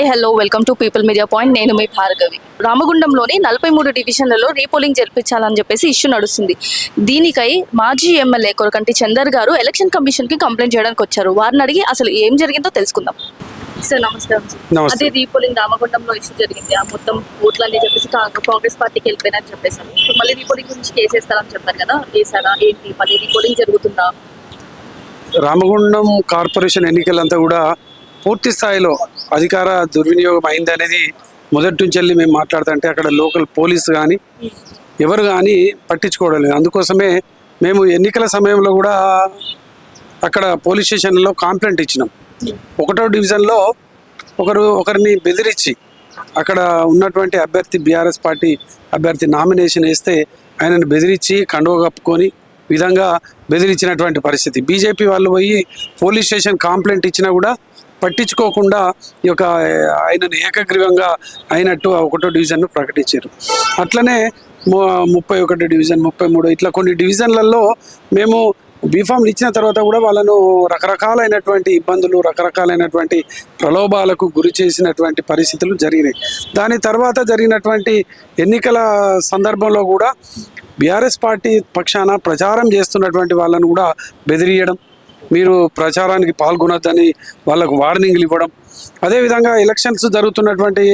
Hi hello welcome to people media point. నేను మీ భార్గవి. రామగుండంలోని 43 డివిజన్లలో repolling జరిపించాలని చెప్పేసి ఇష్యూ నడుస్తుంది. దీనికై మాజీ ఎమ్మెల్యే కొరకంటి చందర్ గారు ఎలక్షన్ కమిషన్కి కంప్లైంట్ చేయడానికి వచ్చారు. వారిని అడిగి అసలు ఏం జరిగిందో తెలుసుకుందాం. సార్ నమస్కారం. అదే రీపోలింగ్ రామగుండంలో ఇష్యూ జరిగింది. ఆ మొత్తం ఓట్లని చెప్పేసి కాంగ్రెస్ పార్టీకి వెళ్ళిపోయినని చెప్పేసారు. మళ్ళీ రీపోలింగ్ గురించి కేసు వేస్తారని చెప్పారు కదా, వేసారా ఏంటి? మళ్ళీ రీపోలింగ్ జరుగుతుందా? రామగుండం కార్పొరేషన్ ఎన్నికలంతా కూడా పూర్తి స్థాయిలో అధికార దుర్వినియోగం అయిందనేది మొదటి నుంచి వెళ్ళి మేము మాట్లాడుతుంటే అక్కడ లోకల్ పోలీసు కానీ ఎవరు కానీ పట్టించుకోవడం లేదు. అందుకోసమే మేము ఎన్నికల సమయంలో కూడా అక్కడ పోలీస్ స్టేషన్లో కంప్లైంట్ ఇచ్చినాం. 1వ డివిజన్లో ఒకరిని బెదిరించి అక్కడ ఉన్నటువంటి అభ్యర్థి బీఆర్ఎస్ పార్టీ అభ్యర్థి నామినేషన్ వేస్తే ఆయనను బెదిరించి కండువ కప్పుకొని విధంగా బెదిరించినటువంటి పరిస్థితి. బీజేపీ వాళ్ళు పోయి పోలీస్ స్టేషన్ కంప్లైంట్ ఇచ్చినా కూడా పట్టించుకోకుండా ఈ యొక్క ఆయనను ఏకగ్రీవంగా అయినట్టు 1వ డివిజన్ను ప్రకటించారు. అట్లనే 31 డివిజన్, 33 ఇట్లా కొన్ని డివిజన్లలో మేము బీఫామ్లు ఇచ్చిన తర్వాత కూడా వాళ్ళను రకరకాలైనటువంటి ఇబ్బందులు, రకరకాలైనటువంటి ప్రలోభాలకు గురి చేసినటువంటి పరిస్థితులు జరిగినాయి. దాని తర్వాత జరిగినటువంటి ఎన్నికల సందర్భంలో కూడా బీఆర్ఎస్ పార్టీ పక్షాన ప్రచారం చేస్తున్నటువంటి వాళ్ళను కూడా బెదిరియడం, మీరు ప్రచారానికి పాల్గొనొద్దని వాళ్ళకు వార్నింగ్లు ఇవ్వడం. అదేవిధంగా ఎలక్షన్స్ జరుగుతున్నటువంటి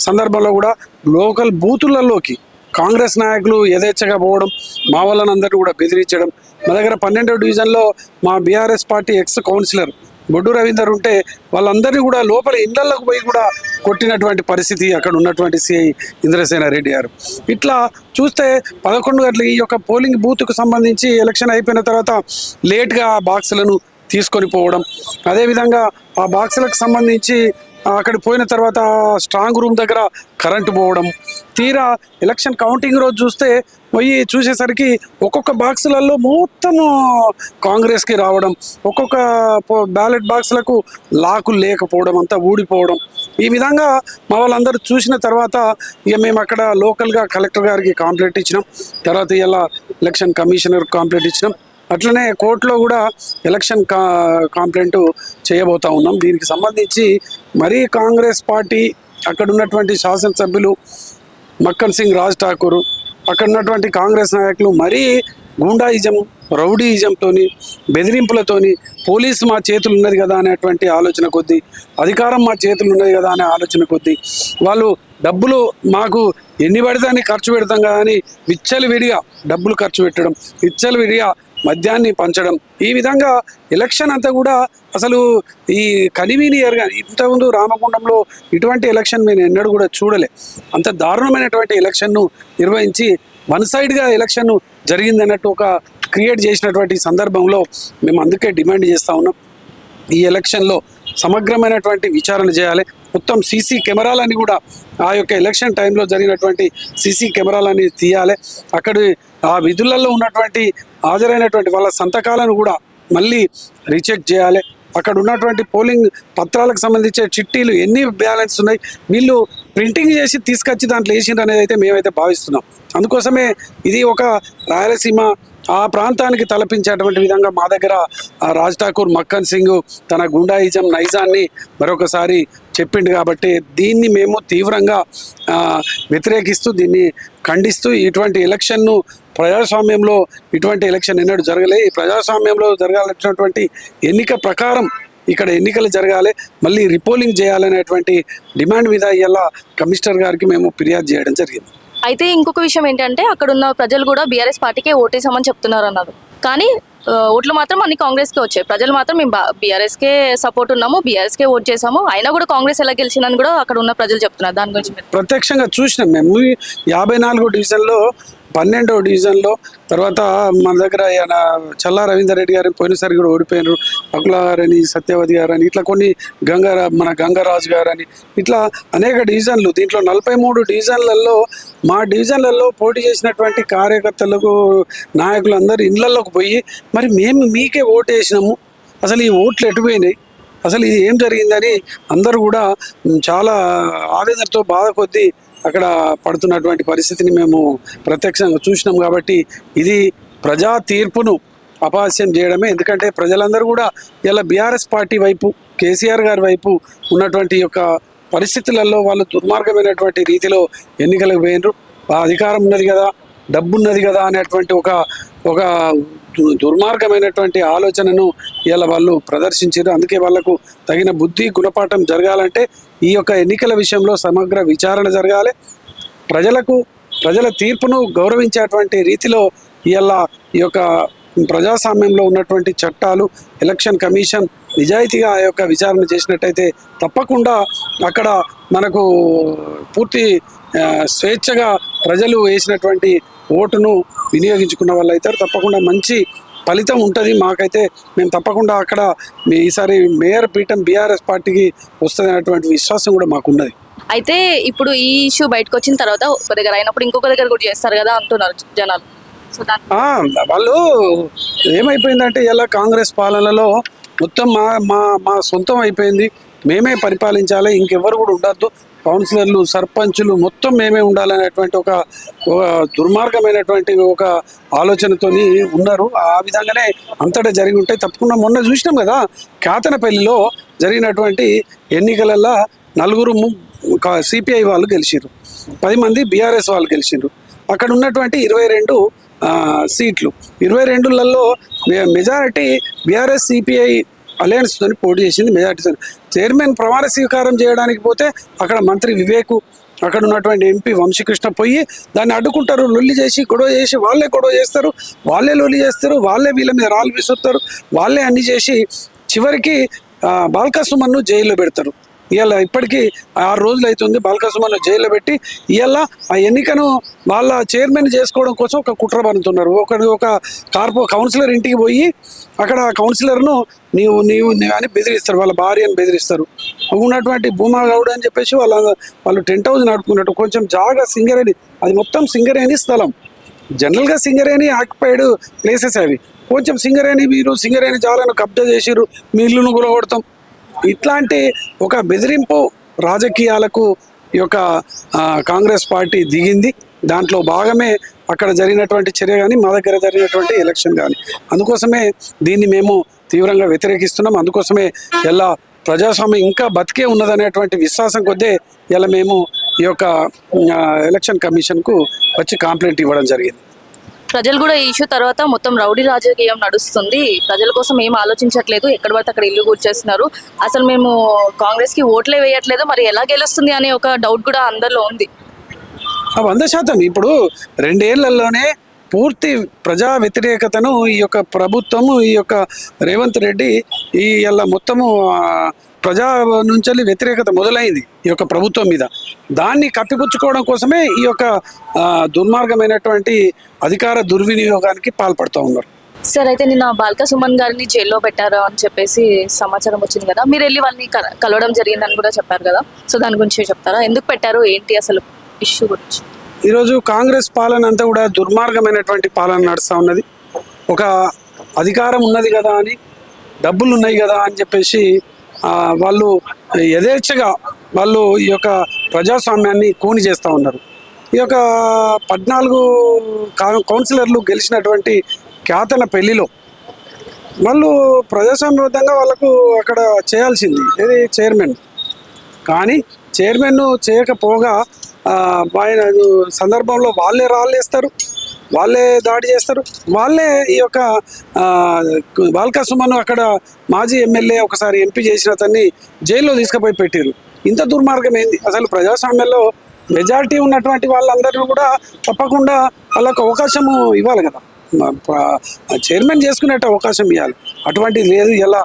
సందర్భంలో కూడా లోకల్ బూతులలోకి కాంగ్రెస్ నాయకులు యథేచ్ఛగా పోవడం, మా వాళ్ళనందరినీ కూడా బెదిరించడం. మా దగ్గర 12వ డివిజన్లో మా బీఆర్ఎస్ పార్టీ ఎక్స్ కౌన్సిలర్ బొడ్డు రవీందర్ ఉంటే వాళ్ళందరినీ కూడా లోపల ఇళ్లలోకి పోయి కూడా కొట్టినటువంటి పరిస్థితి అక్కడ ఉన్నటువంటి సిఐ ఇంద్రసేన రెడ్డి గారు. ఇట్లా చూస్తే 11 గంటలకి ఈ యొక్క పోలింగ్ బూత్కు సంబంధించి ఎలక్షన్ అయిపోయిన తర్వాత లేట్గా ఆ బాక్సులను తీసుకొని పోవడం, అదేవిధంగా ఆ బాక్సులకు సంబంధించి అక్కడికి పోయిన తర్వాత స్ట్రాంగ్ రూమ్ దగ్గర కరెంటు పోవడం, తీరా ఎలక్షన్ కౌంటింగ్ రోజు చూస్తే పోయి చూసేసరికి ఒక్కొక్క బాక్సులలో మొత్తము కాంగ్రెస్కి రావడం, ఒక్కొక్క బ్యాలెట్ బాక్సులకు లాకులు లేకపోవడం, అంతా ఊడిపోవడం. ఈ విధంగా మా వాళ్ళందరూ చూసిన తర్వాత ఇక మేము అక్కడ లోకల్గా కలెక్టర్ గారికి కంప్లైంట్ ఇచ్చినాం. తర్వాత ఇలా ఎలక్షన్ కమిషనర్ కంప్లైంట్ ఇచ్చినాం. అట్లనే కోర్టులో కూడా ఎలక్షన్ కంప్లైంట్ చేయబోతా ఉన్నాం. దీనికి సంబంధించి మరీ కాంగ్రెస్ పార్టీ అక్కడ ఉన్నటువంటి శాసనసభ్యులు మక్కన్ సింగ్ రాజ్ ఠాకూర్, అక్కడ ఉన్నటువంటి కాంగ్రెస్ నాయకులు మరీ గూండాయిజం, రౌడీయిజంతోని, బెదిరింపులతోని పోలీసు మా చేతులు ఉన్నది కదా అనేటువంటి ఆలోచన కొద్దీ, అధికారం మా చేతులు ఉన్నది కదా అనే ఆలోచన కొద్దీ వాళ్ళు డబ్బులు మాకు ఎన్ని పడితే అని ఖర్చు పెడతాం కదా అని విచ్చలవిడిగా డబ్బులు ఖర్చు పెట్టడం, విచ్చలవిడిగా మద్యాన్ని పంచడం. ఈ విధంగా ఎలక్షన్ అంతా కూడా అసలు ఈ కన్వీనియర్గా, ఇంతకుముందు రామగుండంలో ఇటువంటి ఎలక్షన్ మేము ఎన్నడూ కూడా చూడలే. అంత దారుణమైనటువంటి ఎలక్షన్ను నిర్వహించి వన్ సైడ్గా ఎలక్షన్ జరిగిందన్నట్టు ఒక క్రియేట్ చేసినటువంటి సందర్భంలో మేము అందుకే డిమాండ్ చేస్తూ ఉన్నాం. ఈ ఎలక్షన్లో సమగ్రమైనటువంటి విచారణ చేయాలి. మొత్తం సీసీ కెమెరాలని కూడా ఆ యొక్క ఎలక్షన్ టైంలో జరిగినటువంటి సీసీ కెమెరాలని తీయాలి. అక్కడ ఆ విధులలో ఉన్నటువంటి హాజరైనటువంటి వాళ్ళ సంతకాలను కూడా మళ్ళీ రీచెక్ చేయాలి. అక్కడ ఉన్నటువంటి పోలింగ్ పత్రాలకు సంబంధించే చిట్టీలు ఎన్ని బ్యాలెన్స్ ఉన్నాయి, వీళ్ళు ప్రింటింగ్ చేసి తీసుకొచ్చి దాంట్లో వేసిండ్రు అనేది అయితే మేమైతే భావిస్తున్నాం. అందుకోసమే ఇది ఒక రాయలసీమ ఆ ప్రాంతానికి తలపించేటువంటి విధంగా మా దగ్గర రాజ్ ఠాకూర్ మక్కన్ సింగ్ తన గుండాయిజం నైజాన్ని మరొకసారి చెప్పిండు. కాబట్టి దీన్ని మేము తీవ్రంగా వ్యతిరేకిస్తూ, దీన్ని ఖండిస్తూ, ఇటువంటి ఎలక్షన్ను ప్రజాస్వామ్యంలో ఇటువంటి ఎలక్షన్ ఎన్నడూ జరగలే. ఈ ప్రజాస్వామ్యంలో జరగాల్సినటువంటి ఎన్నిక ప్రకారం ఇక్కడ ఎన్నికలు జరగాలి, మళ్ళీ రిపోలింగ్ చేయాలనేటువంటి డిమాండ్ మీద ఇలా కమిషనర్ గారికి మేము ఫిర్యాదు చేయడం జరిగింది. అయితే ఇంకొక విషయం ఏంటంటే అక్కడ ఉన్న ప్రజలు కూడా బీఆర్ఎస్ పార్టీకే ఓటేసామని చెప్తున్నారు అన్నారు. కానీ ఓట్లు మాత్రం అన్ని కాంగ్రెస్కే వచ్చాయి. ప్రజలు మాత్రం మేము బీఆర్ఎస్కే సపోర్ట్ ఉన్నాము, బీఆర్ఎస్కే ఓట్ చేసాము, అయినా కూడా కాంగ్రెస్ ఎలా గెలిచిందని కూడా అక్కడ ఉన్న ప్రజలు చెప్తున్నారు. దాని గురించి ప్రత్యక్షంగా చూసినాం మేము. 54వ డివిజన్లో, 12వ డివిజన్లో, తర్వాత మన దగ్గర చల్లా రవీందర్ రెడ్డి గారు పోయినసారి కూడా ఓడిపోయినారు, అకుల గారని, సత్యవతి గారని, ఇట్లా కొన్ని మన గంగరాజు గారని, ఇట్లా అనేక డివిజన్లు. దీంట్లో 43 డివిజన్లలో మా డివిజన్లలో పోటీ చేసినటువంటి కార్యకర్తలకు, నాయకులందరూ ఇళ్లలోకి పోయి మరి మేము మీకే ఓటు వేసినాము, అసలు ఈ ఓట్లు ఎటుపోయినాయి, అసలు ఇది ఏం జరిగిందని అందరూ కూడా చాలా ఆవేదనతో బాధ కొద్దీ అక్కడ పడుతున్నటువంటి పరిస్థితిని మేము ప్రత్యక్షంగా చూసినాం. కాబట్టి ఇది ప్రజా తీర్పును అపహాస్యం చేయడమే. ఎందుకంటే ప్రజలందరూ కూడా ఇలా బీఆర్ఎస్ పార్టీ వైపు, కేసీఆర్ గారి వైపు ఉన్నటువంటి యొక్క పరిస్థితులలో వాళ్ళు దుర్మార్గమైనటువంటి రీతిలో ఎన్నికలకు పోయినరు. అధికారం ఉన్నది కదా, డబ్బు ఉన్నది కదా అనేటువంటి ఒక దుర్మార్గమైనటువంటి ఆలోచనను ఇలా వాళ్ళు ప్రదర్శించారు. అందుకే వాళ్లకు తగిన బుద్ధి గుణపాఠం జరగాలంటే ఈ యొక్క ఎన్నికల విషయంలో సమగ్ర విచారణ జరగాలి. ప్రజల తీర్పును గౌరవించేటువంటి రీతిలో ఇలా ఈ యొక్క ప్రజాస్వామ్యంలో ఉన్నటువంటి చట్టాలు, ఎలక్షన్ కమిషన్ నిజాయితీగా ఆ యొక్క విచారణ చేసినట్టయితే తప్పకుండా అక్కడ మనకు పూర్తి స్వేచ్ఛగా ప్రజలు వేసినటువంటి ఓటును వినియోగించుకున్న వాళ్ళు అవుతారు. తప్పకుండా మంచి ఫలితం ఉంటుంది. మాకైతే మేము తప్పకుండా అక్కడ ఈసారి మేయర్ పీఠం బీఆర్ఎస్ పార్టీకి వస్తుంది అనేటువంటి విశ్వాసం కూడా మాకున్నది. అయితే ఇప్పుడు ఈ ఇష్యూ బయటకు వచ్చిన తర్వాత ఒక దగ్గర అయినప్పుడు ఇంకొక దగ్గర కూడా చేస్తారు కదా అంటున్నారు జనాలు. సో వాళ్ళు ఏమైపోయిందంటే ఇలా కాంగ్రెస్ పాలనలో మొత్తం మా సొంతం అయిపోయింది, మేమే పరిపాలించాలి, ఇంకెవరు కూడా ఉండద్దు, కౌన్సిలర్లు సర్పంచులు మొత్తం మేమే ఉండాలనేటువంటి ఒక దుర్మార్గమైనటువంటి ఒక ఆలోచనతోని ఉన్నారు. ఆ విధంగానే అంతటా జరిగి ఉంటాయి. తప్పకుండా మొన్న చూసినాం కదా కేతనపల్లిలో జరిగినటువంటి ఎన్నికలలో 4 సిపిఐ వాళ్ళు గెలిచారు, 10 మంది బీఆర్ఎస్ వాళ్ళు గెలిచారు. అక్కడ ఉన్నటువంటి 22 సీట్లు, 22లలో మెజారిటీ బీఆర్ఎస్ సిపిఐ అలయన్స్ తోని పోటీ చేసింది. మెజారిటీ చైర్మన్ ప్రమాణ స్వీకారం చేయడానికి పోతే అక్కడ మంత్రి వివేక్, అక్కడ ఉన్నటువంటి ఎంపీ వంశీకృష్ణ పోయి దాన్ని అడ్డుకుంటారు. లొల్లి చేసి గొడవ చేసి వాళ్ళే గొడవ చేస్తారు, వాళ్ళే లొల్లి చేస్తారు, వాళ్ళే వీళ్ళ మీద రాళ్ళు విసురుతారు, వాళ్ళే అన్ని చేసి చివరికి బాల్కా సుమన్ను జైల్లో పెడతారు. ఇవాళ ఇప్పటికీ 6 రోజులు అవుతుంది బాల్కా సుమన్ను జైల్లో పెట్టి. ఇవాళ ఆ ఎన్నికను వాళ్ళ చైర్మన్ చేసుకోవడం కోసం ఒక కుట్ర పన్నుతున్నారు. ఒక కౌన్సిలర్ ఇంటికి పోయి అక్కడ కౌన్సిలర్ను నీవు అని బెదిరిస్తారు, వాళ్ళ భార్యను బెదిరిస్తారు. ఉన్నటువంటి భూమా గౌడ్ అని చెప్పేసి వాళ్ళు టెంట్ హౌస్ నడుపుకున్నట్టు కొంచెం జాగా సింగరేణి, అది మొత్తం సింగరేణి స్థలం. జనరల్గా సింగరేణి ఆక్యుపైడ్ ప్లేసెస్ అవి. కొంచెం సింగరేణి జాలను కబ్జా చేసిరు, మీ ఇల్లును కూలగొడతాం, ఇట్లాంటి ఒక బెదిరింపు రాజకీయాలకు ఈ యొక్క కాంగ్రెస్ పార్టీ దిగింది. దాంట్లో భాగమే అక్కడ జరిగినటువంటి చర్య కానీ, మా దగ్గర జరిగినటువంటి ఎలక్షన్ కానీ. అందుకోసమే దీన్ని మేము తీవ్రంగా వ్యతిరేకిస్తున్నాం. అందుకోసమే ఇలా ప్రజాస్వామ్యం ఇంకా బతికే ఉన్నదనేటువంటి విశ్వాసం కొద్దే ఇలా మేము ఈ యొక్క ఎలక్షన్ కమిషన్కు వచ్చి కంప్లైంట్ ఇవ్వడం జరిగింది. ప్రజలు కూడా ఈ ఇష్యూ తర్వాత మొత్తం రౌడీ రాజకీయం నడుస్తుంది, ప్రజల కోసం ఏం ఆలోచించట్లేదు, ఎక్కడ పడితే అక్కడ ఇల్లు కూర్చేస్తున్నారు, అసలు మేము కాంగ్రెస్కి ఓట్లే వేయట్లేదు, మరి ఎలా గెలుస్తుంది అనే ఒక డౌట్ కూడా అందరిలో ఉంది. 100% ఇప్పుడు 2 ఏళ్లలోనే పూర్తి ప్రజా వ్యతిరేకతను ఈ యొక్క ప్రభుత్వము, ఈ యొక్క రేవంత్ రెడ్డి ఇలా మొత్తము ప్రజా నుంచి వ్యతిరేకత మొదలైంది ఈ యొక్క ప్రభుత్వం మీద. దాన్ని కప్పిపుచ్చుకోవడం కోసమే ఈ యొక్క దుర్మార్గమైనటువంటి అధికార దుర్వినియోగానికి పాల్పడుతూ ఉన్నారు. సార్, అయితే నిన్న బాల్కా సుమన్ గారిని జైల్లో పెట్టారు అని చెప్పేసి సమాచారం వచ్చింది కదా, మీరు వెళ్ళి వాళ్ళని కలవడం జరిగిందని కూడా చెప్పారు కదా, సో దాని గురించి చెప్తారా? ఎందుకు పెట్టారు, ఏంటి అసలు ఇష్యూ గురించి? ఈరోజు కాంగ్రెస్ పాలన అంతా కూడా దుర్మార్గమైనటువంటి పాలన నడుస్తూ ఉన్నది. ఒక అధికారం ఉన్నది కదా అని, డబ్బులు ఉన్నాయి కదా అని చెప్పేసి వాళ్ళు యథేచ్ఛగా వాళ్ళు ఈ యొక్క ప్రజాస్వామ్యాన్ని కూని చేస్తూ ఉన్నారు. ఈ యొక్క 14 కౌన్సిలర్లు గెలిచినటువంటి కేతనపల్లిలో వాళ్ళు ప్రజాస్వామ్యబద్ధంగా వాళ్ళకు అక్కడ చేయాల్సింది ఏది చైర్మన్, కానీ చైర్మన్ చేయకపోగా ఆయన సందర్భంలో వాళ్ళే రాళ్ళేస్తారు, వాళ్ళే దాడి చేస్తారు, వాళ్ళే ఈ యొక్క బాల్కా సుమన్ అక్కడ మాజీ ఎమ్మెల్యే ఒకసారి ఎంపీ చేసిన అతన్ని జైల్లో తీసుకుపోయి పెట్టారు. ఇంత దుర్మార్గం ఏంది? అసలు ప్రజాస్వామ్యంలో మెజారిటీ ఉన్నటువంటి వాళ్ళందరూ కూడా తప్పకుండా వాళ్ళకు అవకాశము ఇవ్వాలి కదా, చైర్మన్ చేసుకునేట అవకాశం ఇవ్వాలి. అటువంటిది లేదు. ఎలా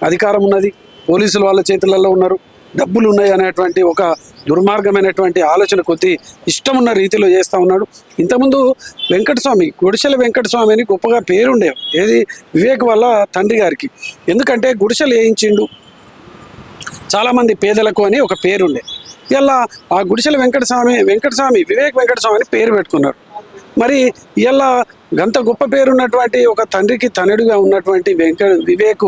అధికారం ఉన్నది, పోలీసులు వాళ్ళ చేతులలో ఉన్నారు, డబ్బులు ఉన్నాయి అనేటువంటి ఒక దుర్మార్గమైనటువంటి ఆలోచన కొద్దీ ఇష్టం ఉన్న రీతిలో చేస్తూ ఉన్నాడు. ఇంతకుముందు వెంకటస్వామి, గుడిసెల వెంకటస్వామి అని గొప్పగా పేరుండేవి, ఏది వివేక్ వాళ్ళ తండ్రి గారికి. ఎందుకంటే గుడిసెలు వేయించిండు చాలామంది పేదలకు అని ఒక పేరుండే. ఇలా ఆ గుడిసెల వెంకటస్వామి వివేక్ వెంకటస్వామి అని పేరు పెట్టుకున్నారు. మరి ఇలా గంత గొప్ప పేరున్నటువంటి ఒక తండ్రికి తనయుడిగా ఉన్నటువంటి వివేక్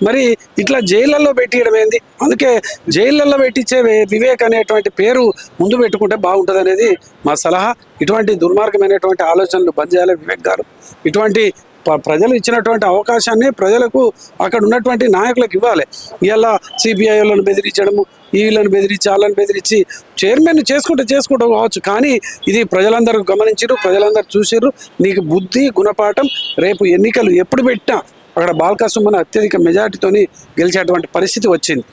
మరి ఇట్లా జైళ్ళల్లో పెట్టియడం ఏంది? అందుకే జైళ్ళల్లో పెట్టించే వివేక్ అనేటువంటి పేరు ముందు పెట్టుకుంటే బాగుంటుంది అనేది మా సలహా. ఇటువంటి దుర్మార్గమైనటువంటి ఆలోచనలు బంద్ చేయాలి వివేక్ గారు. ఇటువంటి ప్రజలు ఇచ్చినటువంటి అవకాశాన్ని ప్రజలకు అక్కడ ఉన్నటువంటి నాయకులకు ఇవ్వాలి. ఇలా సిపిఐలను బెదిరించడము, వీళ్ళని బెదిరించి వాళ్ళని బెదిరించి చైర్మన్ చేసుకుంటూ కావచ్చు, కానీ ఇది ప్రజలందరూ గమనించారు, ప్రజలందరూ చూసారు. నీకు బుద్ధి గుణపాఠం, రేపు ఎన్నికలు ఎప్పుడు పెట్టినా అక్కడ బాల్కా సుమన్ అత్యధిక మెజార్టీతోని గెలిచేటువంటి పరిస్థితి వచ్చింది.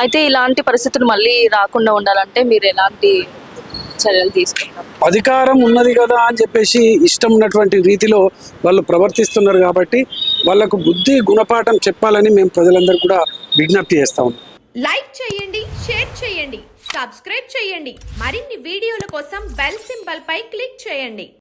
అయితే ఇలాంటి పరిస్థితులు మళ్ళీ రాకుండా ఉండాలంటే మీరు ఎలాంటి చర్యలు తీసుకుంటారు? అధికారం ఉన్నది కదా అని చెప్పేసి ఇష్టం ఉన్నటువంటి రీతిలో వాళ్ళు ప్రవర్తిస్తున్నారు కాబట్టి వాళ్ళకు బుద్ధి గుణపాఠం చెప్పాలని మేము ప్రజలందరూ కూడా విజ్ఞప్తి చేస్తా ఉన్నాం. లైక్ చేయండి, షేర్ చేయండి, సబ్స్క్రైబ్ చేయండి. మరిన్ని వీడియోల కోసం బెల్ సింబల్ పై క్లిక్ చేయండి.